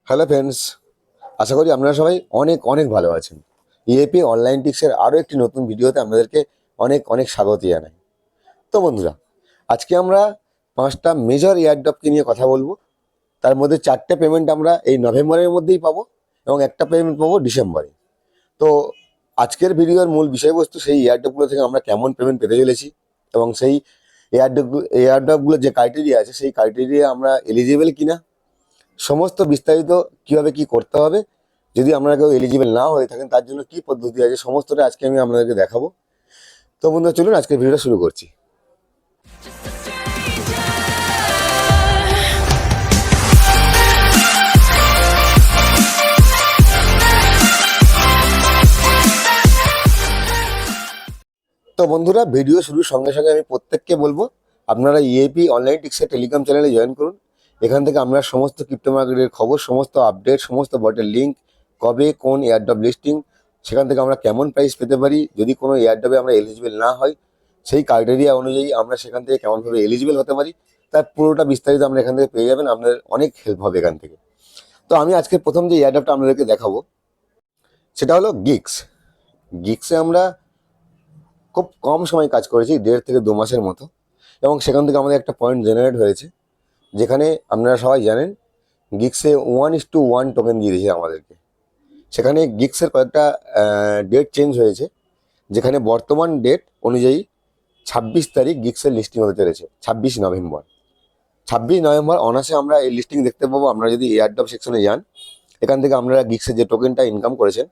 Hello friends, আশা করি আপনারা সবাই অনেক অনেক ভালো আছেন। ইএপি অনলাইন টিক্সের আরও একটি নতুন ভিডিওতে আপনাদেরকে অনেক অনেক স্বাগত জানাই। তো বন্ধুরা, আজকে আমরা 5টা মেজর এয়ারড্রপকে নিয়ে কথা বলবো। তার মধ্যে 4টে পেমেন্ট আমরা এই নভেম্বরের মধ্যেই পাবো এবং একটা পেমেন্ট পাবো ডিসেম্বরে। তো আজকের ভিডিওর মূল বিষয়বস্তু সেই এয়ারড্রপগুলো থেকে আমরা কেমন পেমেন্ট পেতে চলেছি এবং সেই এয়ারড্রপগুলো যে ক্রাইটেরিয়া আছে সেই ক্রাইটেরিয়া আমরা এলিজিবল কিনা, সমস্ত বিস্তারিত কিভাবে কি করতে হবে, যদি আপনারা কেউ এলিজিবল না হয়ে থাকেন তার জন্য কি পদ্ধতি আছে, সমস্তটা আজকে আমি আপনাদেরকে দেখাবো। তো বন্ধুরা, চলুন আজকের ভিডিওটা শুরু করছি। তো বন্ধুরা, ভিডিও শুরুর সঙ্গে সঙ্গে আমি প্রত্যেককে বলবো আপনারা ইএপি অনলাইন টিক্সের টেলিগ্রাম চ্যানেলে জয়েন করুন। এখান থেকে আমরা সমস্ত ক্রিপ্টো মার্কেটের খবর, সমস্ত আপডেট, সমস্ত বটের লিঙ্ক, কবে কোন এয়ারড্রপ লিস্টিং, সেখান থেকে আমরা কেমন প্রাইস পেতে পারি, যদি কোনো এয়ারড্রপে আমরা এলিজিবল না হয় সেই ক্রাইটেরিয়া অনুযায়ী আমরা সেখান থেকে কেমনভাবে এলিজিবল হতে পারি, তার পুরোটা বিস্তারিত আমরা এখান থেকে পেয়ে যাবেন। আপনাদের অনেক হেল্প হবে এখান থেকে। তো আমি আজকে প্রথম যে এয়ারড্রপটা আপনাদেরকে দেখাবো সেটা হলো গিক্স। গিক্সে আমরা খুব কম সময় কাজ করেছি, 1.5 থেকে 2 মাসের মতো, এবং সেখান থেকে আমাদের একটা পয়েন্ট জেনারেট হয়েছে, যেখানে আপনারা সবাই জানেন গিক্সে 1:1 টোকেন দিয়ে দিয়েছে আমাদেরকে। সেখানে গিক্সের কয়েকটা ডেট চেঞ্জ হয়েছে, যেখানে বর্তমান ডেট অনুযায়ী 26 তারিখ গিক্সের লিস্টিং হতে চলেছে। 26 নভেম্বর অনার্সে আমরা এই লিস্টিং দেখতে পাবো। আপনারা যদি এয়ারড্রপ সেকশনে যান, এখান থেকে আপনারা গিক্সের যে টোকেনটা ইনকাম করেছেন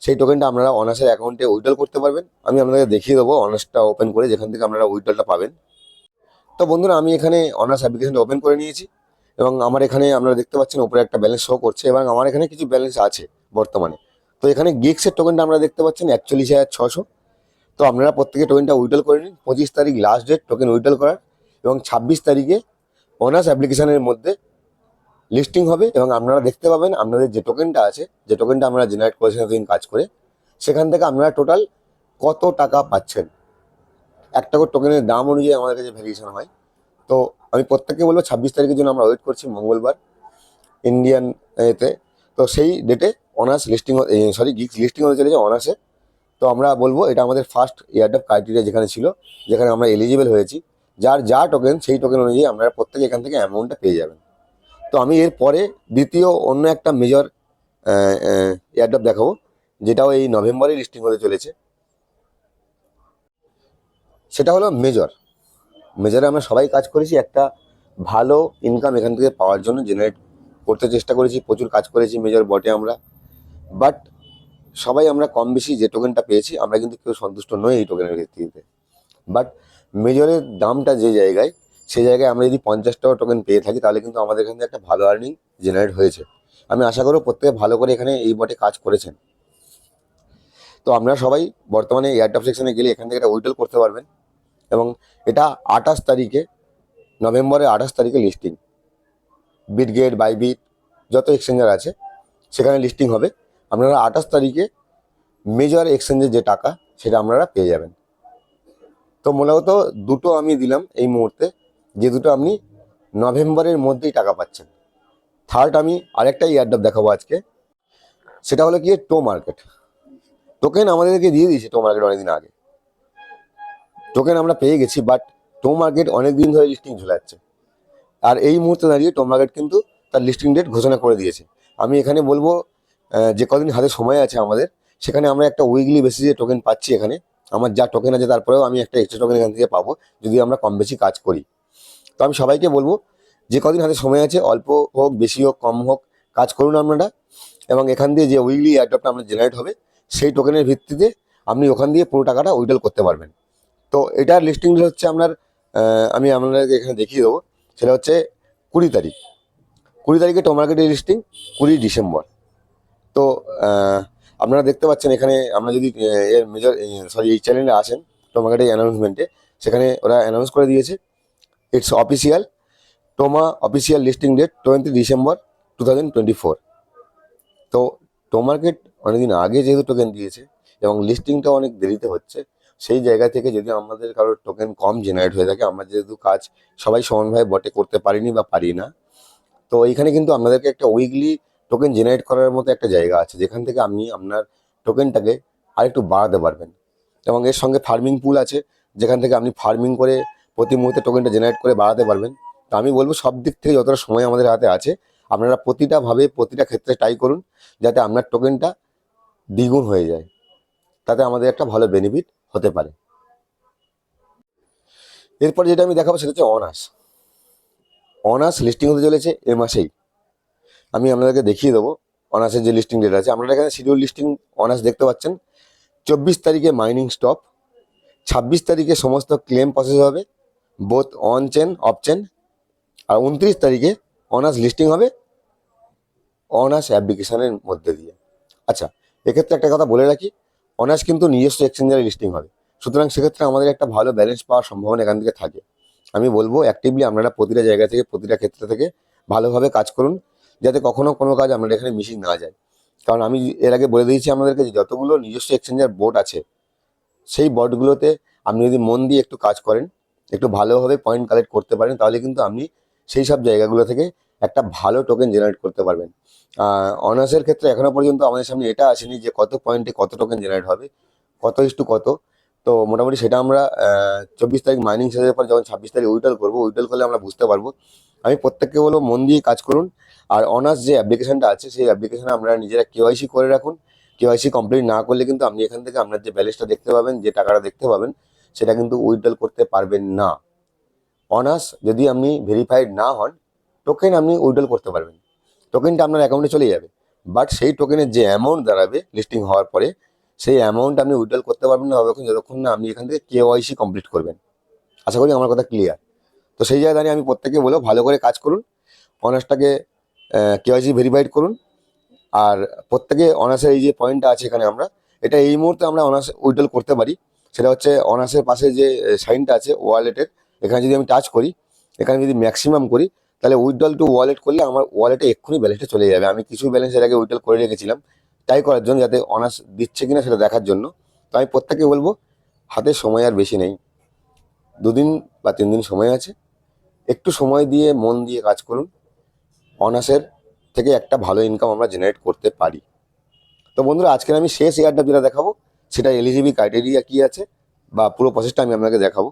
সেই টোকেনটা আপনারা অনার্সের অ্যাকাউন্টে উইথড্রল করতে পারবেন। আমি আপনাদের দেখিয়ে দেবো অনার্সটা ওপেন করে, যেখান থেকে আপনারা উইথড্রলটা পাবেন। তো বন্ধুরা, আমি এখানে অনার্স অ্যাপ্লিকেশনটা ওপেন করে নিয়েছি এবং আমার এখানে আপনারা দেখতে পাচ্ছেন উপরে একটা ব্যালেন্স শো করছে এবং আমার এখানে কিছু ব্যালেন্স আছে বর্তমানে। তো এখানে গিক্সের টোকেনটা আপনারা দেখতে পাচ্ছেন 41,600। তো আপনারা প্রত্যেকে টোকেনটা উইথড্রল করে নিন। 25 তারিখ লাস্ট ডেট টোকেন উইথড্রল করার, এবং 26 তারিখে অনার্স অ্যাপ্লিকেশনের মধ্যে লিস্টিং হবে এবং আপনারা দেখতে পাবেন আপনাদের যে টোকেনটা আছে, যে টোকেনটা আপনারা জেনারেট করেছেন এতদিন কাজ করে, সেখান থেকে আপনারা টোটাল কত টাকা পাচ্ছেন। একটা করে টোকেনের দাম অনুযায়ী আমাদের কাছে ভ্যারিয়েশন হয়। তো আমি প্রত্যেককে বলবো 26 তারিখের জন্য আমরা ওয়েট করছি, মঙ্গলবার ইন্ডিয়ান এতে। তো সেই ডেটে অনার্স লিস্টিং, গিক্স লিস্টিং হতে চলেছে অনার্সে। তো আমরা বলবো এটা আমাদের ফার্স্ট এয়ারড্রপ ক্রাইটেরিয়া যেখানে ছিল, যেখানে আমরা এলিজিবল হয়েছি। যার যা টোকেন সেই টোকেন অনুযায়ী আপনারা প্রত্যেকে এখান থেকে অ্যামাউন্টটা পেয়ে যাবেন। তো আমি এর পরে দ্বিতীয় অন্য একটা মেজর এয়ারড্রপ দেখাবো, যেটাও এই নভেম্বরে লিস্টিং হতে চলেছে। সেটা হলো মেজর। মেজরে আমরা সবাই কাজ করেছি, একটা ভালো ইনকাম এখান থেকে পাওয়ার জন্য জেনারেট করতে চেষ্টা করেছি, প্রচুর কাজ করেছি মেজর বটে আমরা। বাট সবাই আমরা কম বেশি যে টোকেনটা পেয়েছি, আমরা কিন্তু কেউ সন্তুষ্ট নই এই টোকেনের ভিত্তিতে। বাট মেজরের দামটা যে জায়গায়, সেই জায়গায় আমরা যদি 50 টাকা টোকেন পেয়ে থাকি, তাহলে কিন্তু আমাদের এখান থেকে একটা ভালো আর্নিং জেনারেট হয়েছে। আমি আশা করব প্রত্যেকে ভালো করে এখানে এই বটে কাজ করেছেন। তো আপনারা সবাই বর্তমানে এয়ারড্রপ সেকশনে গেলে এখান থেকে এটা উইথড্রল করতে পারবেন। এবং এটা 28 তারিখে, নভেম্বরের 28 তারিখে লিস্টিং। বিটগেট, বাইবিট, যত এক্সচেঞ্জার আছে সেখানে লিস্টিং হবে। আপনারা 28 তারিখে মেজর এক্সচেঞ্জের যে টাকা সেটা আপনারা পেয়ে যাবেন। তো মূলত দুটো আমি দিলাম এই মুহূর্তে, যে দুটো আপনি নভেম্বরের মধ্যেই টাকা পাচ্ছেন। থার্ড আমি আরেকটা এয়ারড্রপ দেখাবো আজকে, সেটা হলো কি টো মার্কেট। টোকেন আমাদেরকে দিয়ে দিয়েছে টো মার্কেট অনেকদিন আগে, টোকেন আমরা পেয়ে গেছি, বাট টো মার্কেট অনেক দিন ধরে লিস্টিং ঝুলে যাচ্ছে। আর এই মুহূর্তে দাঁড়িয়ে টো মার্কেট কিন্তু তার লিস্টিং ডেট ঘোষণা করে দিয়েছে। আমি এখানে বলবো যে কদিন হাতে সময় আছে আমাদের, সেখানে আমরা একটা উইকলি বেসিসে টোকেন পাচ্ছি। এখানে আমার যা টোকেন আছে তারপরেও আমি একটা এক্সট্রা টোকেন এখান থেকে পাবো যদি আমরা কম বেশি কাজ করি। তো আমি সবাইকে বলবো যে কদিন হাতে সময় আছে, অল্প হোক বেশি হোক কম হোক, কাজ করুন আপনারা। এবং এখান দিয়ে যে উইকলি এয়ারড্রপটা আপনার জেনারেট হবে, সেই টোকেনের ভিত্তিতে আপনি ওখান দিয়ে পুরো টাকাটা উইথড্রল করতে পারবেন। তো এটার লিস্টিং হচ্ছে আপনার, আমি আপনাদেরকে এখানে দেখিয়ে দেবো। সেটা হচ্ছে 20 তারিখ। 20 তারিখে টো মার্কেটের লিস্টিং, 20 ডিসেম্বর। তো আপনারা দেখতে পাচ্ছেন এখানে, আমরা যদি এর মেজর এই চ্যানেলে আসেন টো মার্কেটের অ্যানাউন্সমেন্টে, সেখানে ওরা অ্যানাউন্স করে দিয়েছে it's official, Toma official listing date 20 December 2024। তো টো মার্কেট অনেকদিন আগে যেহেতু টোকেন দিয়েছে এবং লিস্টিংটা অনেক দেরিতে হচ্ছে, সেই জায়গা থেকে যদি আমাদের কারোর টোকেন কম জেনারেট হয়ে থাকে, আমরা যেহেতু কাজ সবাই সমানভাবে বটে করতে পারিনি বা পারি না, তো এইখানে কিন্তু আপনাদেরকে একটা উইকলি টোকেন জেনারেট করার মতো একটা জায়গা আছে, যেখান থেকে আপনি আপনার টোকেনটাকে আরেকটু বাড়াতে পারবেন। এবং এর সঙ্গে ফার্মিং পুল আছে, যেখান থেকে আপনি ফার্মিং করে প্রতি মুহূর্তে টোকেনটা জেনারেট করে বাড়াতে পারবেন। তো আমি বলবো সব দিক থেকে যতটা সময় আমাদের হাতে আছে, আপনারা প্রতিটা ক্ষেত্রে ট্রাই করুন, যাতে আপনার টোকেনটা দ্বিগুণ হয়ে যায়। তাতে আমাদের একটা ভালো বেনিফিট হতে পারে। এরপর যেটা আমি দেখাবো সেটা হচ্ছে অনার্স। অনার্স লিস্টিং হতে চলেছে এ মাসেই। আমি আপনাদেরকে দেখিয়ে দেবো অনার্সের যে লিস্টিং ডেট আছে। আপনারা এখানে শিডিউল লিস্টিং অনার্স দেখতে পাচ্ছেন। 24 তারিখে মাইনিং স্টপ, 26 তারিখে সমস্ত ক্লেম প্রসেস হবে, both on chain off chain. আর 29 তারিখে অনার্স লিস্টিং হবে অনার্স অ্যাপ্লিকেশনের মধ্যে দিয়ে। আচ্ছা, এক্ষেত্রে একটা কথা বলে রাখি, অনার্স কিন্তু নিজস্ব এক্সচেঞ্জারে লিস্টিং হবে, সুতরাং সেক্ষেত্রে আমাদের একটা ভালো ব্যালেন্স পাওয়ার সম্ভাবনা এখান থেকে থাকে। আমি বলবো অ্যাক্টিভলি আপনারা প্রতিটা জায়গা থেকে প্রতিটা ক্ষেত্র থেকে ভালোভাবে কাজ করুন, যাতে কখনো কোনো কাজ আপনাদের এখানে মিসিং না যায়। কারণ আমি এর আগে বলে দিয়েছি আপনাদেরকে যে যতগুলো নিজস্ব এক্সচেঞ্জার বোর্ড আছে, সেই বোর্ডগুলোতে আপনি যদি মন দিয়ে একটু কাজ করেন, একটু ভালোভাবে পয়েন্ট কালেক্ট করতে পারেন, তাহলে কিন্তু আপনি সেই সব জায়গাগুলো থেকে একটা ভালো টোকেন জেনারেট করতে পারবেন। অনার্সের ক্ষেত্রে এখনো পর্যন্ত আমাদের সামনে এটা আসেনি যে কত পয়েন্টে কত টোকেন জেনারেট হবে, কত। তো মোটামুটি সেটা আমরা 24 তারিখ মাইনিং শেষের পর যখন 26 তারিখ উইড্রল করবো, উইড্রল করলে আমরা বুঝতে পারবো। আমি প্রত্যেককে বলবো মন দিয়ে কাজ করুন। আর অনার্স যে অ্যাপ্লিকেশনটা আছে, সেই অ্যাপ্লিকেশনে আপনারা নিজেরা কেওয়াইসি করে রাখুন। কেওয়াইসি কমপ্লিট না করলে কিন্তু আপনি এখান থেকে আপনার যে ব্যালেন্সটা দেখতে পাবেন, যে টাকাটা দেখতে পাবেন, সেটা কিন্তু উইথড্রল করতে পারবেন না। অনার্স যদি আপনি ভেরিফাইড না হন, টোকেন আপনি উইথড্রল করতে পারবেন, টোকেনটা আপনার অ্যাকাউন্টে চলে যাবে, বাট সেই টোকেনের যে অ্যামাউন্ট দাঁড়াবে লিস্টিং হওয়ার পরে, সেই অ্যামাউন্ট আপনি উইথড্রল করতে পারবেন না যতক্ষণ না আপনি এখান থেকে কেওয়াইসি কমপ্লিট করবেন। আশা করি আমার কথা ক্লিয়ার। তো সেই জায়গায় দাঁড়িয়ে আমি প্রত্যেককে বলবো ভালো করে কাজ করুন, অনার্সটাকে কেওয়াইসি ভেরিফাইড করুন। আর প্রত্যেকে অনার্সের এই যে পয়েন্টটা আছে এখানে, আমরা এটা এই মুহূর্তে আমরা অনার্স উইথড্রল করতে পারি। সেটা হচ্ছে অনার্সের পাশে যে সাইনটা আছে ওয়ালেটের, এখানে যদি আমি টাচ করি, এখানে যদি ম্যাক্সিমাম করি, তাহলে উইথড্রল টু ওয়ালেট করলে আমার ওয়ালেটে এক্ষুনি ব্যালেন্সটা চলে যাবে। আমি কিছু ব্যালেন্স এর আগে উইথড্রল করে রেখেছিলাম ট্রাই করার জন্য, যাতে অনার্স দিচ্ছে কিনা সেটা দেখার জন্য। তো আমি প্রত্যেককে বলবো হাতে সময় আর বেশি নেই, 2 দিন বা 3 দিন সময় আছে, একটু সময় দিয়ে মন দিয়ে কাজ করুন, অনার্সের থেকে একটা ভালো ইনকাম আমরা জেনারেট করতে পারি। তো বন্ধুরা, আজকে আমি শেষ এয়ারড্রপ যেটা দেখাবো, সেটা এলিজিবল ক্রাইটেরিয়া কি আছে বা পুরো প্রসেসটা আমি আপনাকে দেখাবো।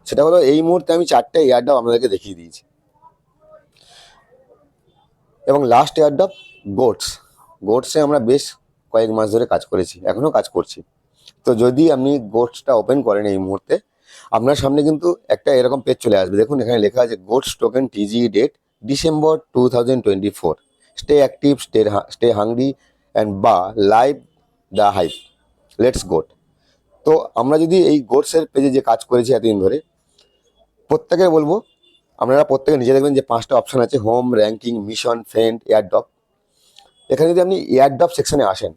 সেটা হলো এই মুহূর্তে আমি 4টে এয়ারড্রপ আপনাদেরকে দেখিয়ে দিয়েছি, এবং লাস্ট এয়ারড্রপ গোটসে আমরা বেশ কয়েক মাস ধরে কাজ করেছি, এখনও কাজ করছি। তো যদি আপনি গোটসটা ওপেন করেন এই মুহূর্তে, আপনার সামনে কিন্তু একটা এরকম পেজ চলে আসবে। দেখুন এখানে লেখা আছে goats token TG date December 2024, stay active, stay hungry and বা live the hype, let's goat. তো আমরা যদি এই গোটসের পেজে যে কাজ করেছি এতদিন ধরে, প্রত্যেকে বলবো আপনারা প্রত্যেকে নিজে দেখবেন যে 5টা অপশান আছে, home, ranking, mission, friend, airdrop. এখানে যদি আপনি এয়ারড্রপ সেকশনে আসেন,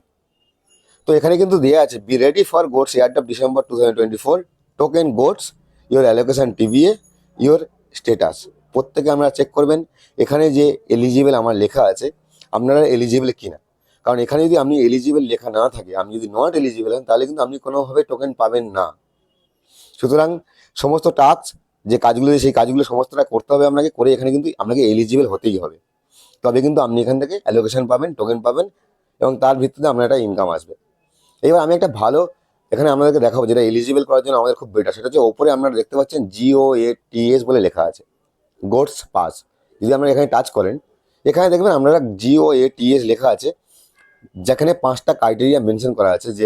তো এখানে কিন্তু দেওয়া আছে be ready for goats airdrop December 2024, token goats, your allocation TVA, your status. প্রত্যেকে আপনারা চেক করবেন এখানে যে এলিজিবল আমার লেখা আছে, আপনারা এলিজিবল কিনা। কারণ এখানে যদি আপনি এলিজিবল লেখা না থাকে, আপনি যদি নট এলিজিবল হন, তাহলে কিন্তু আপনি কোনোভাবে টোকেন পাবেন না। সুতরাং সমস্ত টাস্ক যে কাজগুলো, সেই কাজগুলো সমস্তটা করতে হবে আপনাকে, করে এখানে কিন্তু আপনাকে এলিজিবল হতেই হবে, তবে কিন্তু আপনি এখান থেকে অ্যালোকেশন পাবেন, টোকেন পাবেন, এবং তার ভিত্তিতে আপনার একটা ইনকাম আসবে। এবার আমি একটা ভালো এখানে আপনাদেরকে দেখাবো যেটা এলিজিবল করার জন্য আমাদের খুব বেটার। সেটা হচ্ছে ওপরে আপনারা দেখতে পাচ্ছেন GOATS বলে লেখা আছে, গোটস পাস। যদি আপনারা এখানে টাচ করেন, এখানে দেখবেন আপনারা GOATS লেখা আছে, যেখানে 5টা ক্রাইটেরিয়া মেনশন করা আছে। যে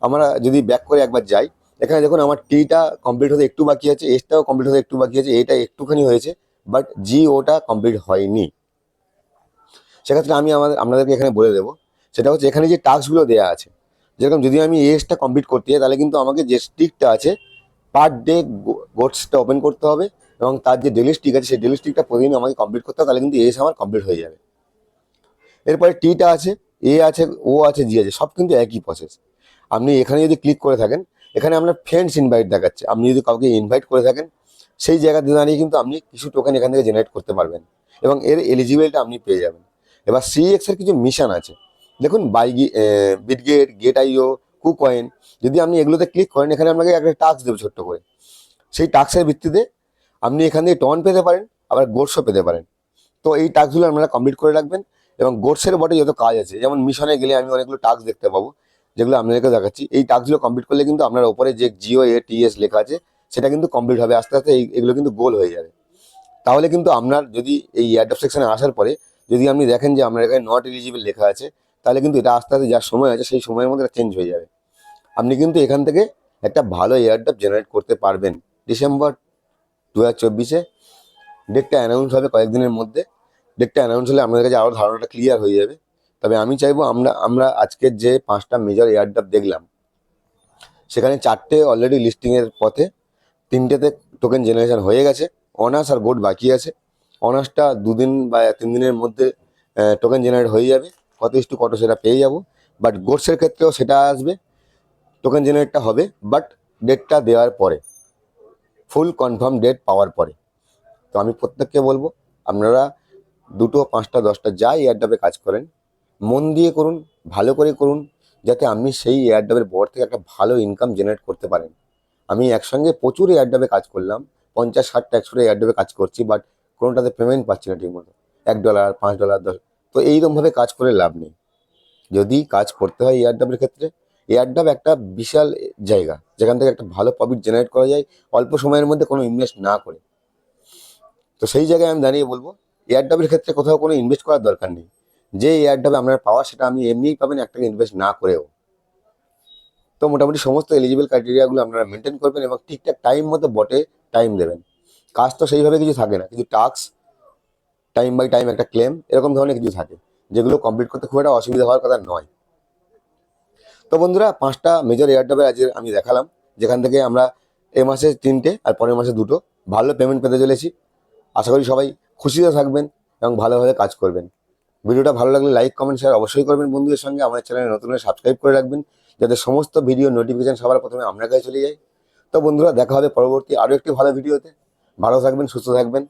আমরা যদি ব্যাক করে একবার যাই, এখানে দেখুন আমার টিটা কমপ্লিট হতে একটু বাকি আছে, এসটাও কমপ্লিট হতে একটু বাকি আছে, এটা একটুখানি হয়েছে, বাট GOটা কমপ্লিট হয়নি। সেক্ষেত্রে আমি আপনাদেরকে এখানে বলে দেবো, সেটা হচ্ছে এখানে যে টাস্কগুলো দেওয়া আছে, যেরকম যদি আমি এসটা কমপ্লিট করতে যাই, তাহলে কিন্তু আমাকে যে স্টিকটা আছে পার ডে গোটসটা ওপেন করতে হবে, এবং তার যে ডেলি স্টিক আছে সেই ডেলি স্টিকটা প্রতিদিন আমাকে কমপ্লিট করতে হবে, তাহলে কিন্তু এস আমার কমপ্লিট হয়ে যাবে। এরপরে টিটা আছে, এ আছে, ও আছে, জি আছে, সব কিন্তু একই প্রসেস। আপনি এখানে যদি ক্লিক করে থাকেন, এখানে আপনার ফ্রেন্ডস ইনভাইট দেখাচ্ছে, আপনি যদি কাউকে ইনভাইট করে থাকেন, সেই জায়গাতে দাঁড়িয়ে কিন্তু আপনি কিছু টোকেন এখান থেকে জেনারেট করতে পারবেন, এবং এর এলিজিবিলিটি আপনি পেয়ে যাবেন। এবার CX এর কিছু মিশন আছে, দেখুন বিটগেট, গেট আইও, কুকয়েন। যদি আপনি এগুলোতে ক্লিক করেন, এখানে আপনাকে একটা টাস্ক দেবে ছোট্ট করে, সেই টাস্কের ভিত্তিতে আপনি এখান থেকে টন পেতে পারেন, আবার গোটসও পেতে পারেন। তো এই টাস্কগুলো আপনারা কমপ্লিট করে রাখবেন। এবং গোটসের বটে যত কাজ আছে, যেমন মিশনে গেলে আমি অনেকগুলো টাস্ক দেখতে পাবো, যেগুলো আপনাদেরকে দেখাচ্ছি। এই টাস্কগুলো কমপ্লিট করলে কিন্তু আপনার ওপরে যে GOATS লেখা আছে সেটা কিন্তু কমপ্লিট হবে, আস্তে আস্তে এগুলো কিন্তু গোল হয়ে যাবে। তাহলে কিন্তু আপনার যদি এই এয়ারড্রপ সেকশনে আসার পরে যদি আপনি দেখেন যে আপনার এখানে নট এলিজিবল লেখা আছে, তাহলে কিন্তু এটা আস্তে আস্তে যা সময় আছে সেই সময়ের মধ্যে চেঞ্জ হয়ে যাবে। আপনি কিন্তু এখান থেকে একটা ভালো এয়ারড্রপ জেনারেট করতে পারবেন। ডিসেম্বর 2024-এ ডেটটা অ্যানাউন্স হবে কয়েকদিনের মধ্যে। ডেটটা অ্যানাউন্স হলে আপনাদের কাছে আরও ধারণাটা ক্লিয়ার হয়ে যাবে। তবে আমি চাইবো আমরা আজকের যে 5টা মেজর এয়ারড্রপ দেখলাম, সেখানে 4টে অলরেডি লিস্টিংয়ের পথে, 3টেতে টোকেন জেনারেশন হয়ে গেছে, অনার্স আর গোট বাকি আছে। অনার্সটা 2 দিন বা 3 দিনের মধ্যে টোকেন জেনারেট হয়ে যাবে, কত সেটা পেয়ে যাব। বাট গোটসের ক্ষেত্রেও সেটা আসবে, টোকেন জেনারেটটা হবে, বাট ডেটটা দেওয়ার পরে, ফুল কনফার্ম ডেট পাওয়ার পরে। তো আমি প্রত্যেককে বলবো, আপনারা 2টো 5টা 10টা যা এয়ারড্রপে কাজ করেন মন দিয়ে করুন, ভালো করে করুন, যাতে আপনি সেই এয়ারড্রপের বর থেকে একটা ভালো ইনকাম জেনারেট করতে পারেন। আমি একসঙ্গে প্রচুর এয়ারড্রপে কাজ করলাম, 50, 60টা 100টা এয়ারড্রপে কাজ করছি, বাট কোনোটাতে পেমেন্ট পাচ্ছি না ঠিকমতো, $1, $5, 10। তো এইরকমভাবে কাজ করে লাভ নেই। যদি কাজ করতে হয় এয়ারড্রপের ক্ষেত্রে, এয়ারড্রপ একটা বিশাল জায়গা যেখান থেকে একটা ভালো প্রফিট জেনারেট করা যায় অল্প সময়ের মধ্যে কোনো ইনভেস্ট না করে। তো সেই জায়গায় আমি দাঁড়িয়ে বলবো, এয়ারড্রপের ক্ষেত্রে কোথাও কোনো ইনভেস্ট করার দরকার নেই। যে এয়ারড্রপে আপনার পাওয়া সেটা আপনি এমনিই পাবেন, এক টাকা ইনভেস্ট না করেও। তো মোটামুটি সমস্ত এলিজিবল ক্রাইটেরিয়াগুলো আপনারা মেনটেন করবেন এবং ঠিকঠাক টাইম মতো বটে টাইম দেবেন। কাজ তো সেইভাবে কিছু থাকে না, কিছু টাস্ক টাইম বাই টাইম, একটা ক্লেম, এরকম ধরনের কিছু থাকে যেগুলো কমপ্লিট করতে খুব একটা অসুবিধা হওয়ার কথা নয়। তো বন্ধুরা, 5টা মেজর এয়ারড্রপের আজকে আমি দেখালাম, যেখান থেকে আমরা এ মাসে 3টে আর পরের মাসে 2টো ভালো পেমেন্ট পেতে চলেছি। আশা করি সবাই খুশিতে থাকবেন এবং ভালোভাবে কাজ করবেন। ভিডিওটা ভালো লাগলে লাইক কমেন্ট শেয়ার অবশ্যই করবেন বন্ধুদের সঙ্গে। আমাদের চ্যানেলে নতুন হলে সাবস্ক্রাইব করে রাখবেন, যাতে সমস্ত ভিডিও নোটিফিকেশন সবার প্রথমে আপনার কাছে চলে যায়। তো বন্ধুরা, দেখা হবে পরবর্তী আরও একটি ভালো ভিডিওতে। ভালো থাকবেন, সুস্থ থাকবেন।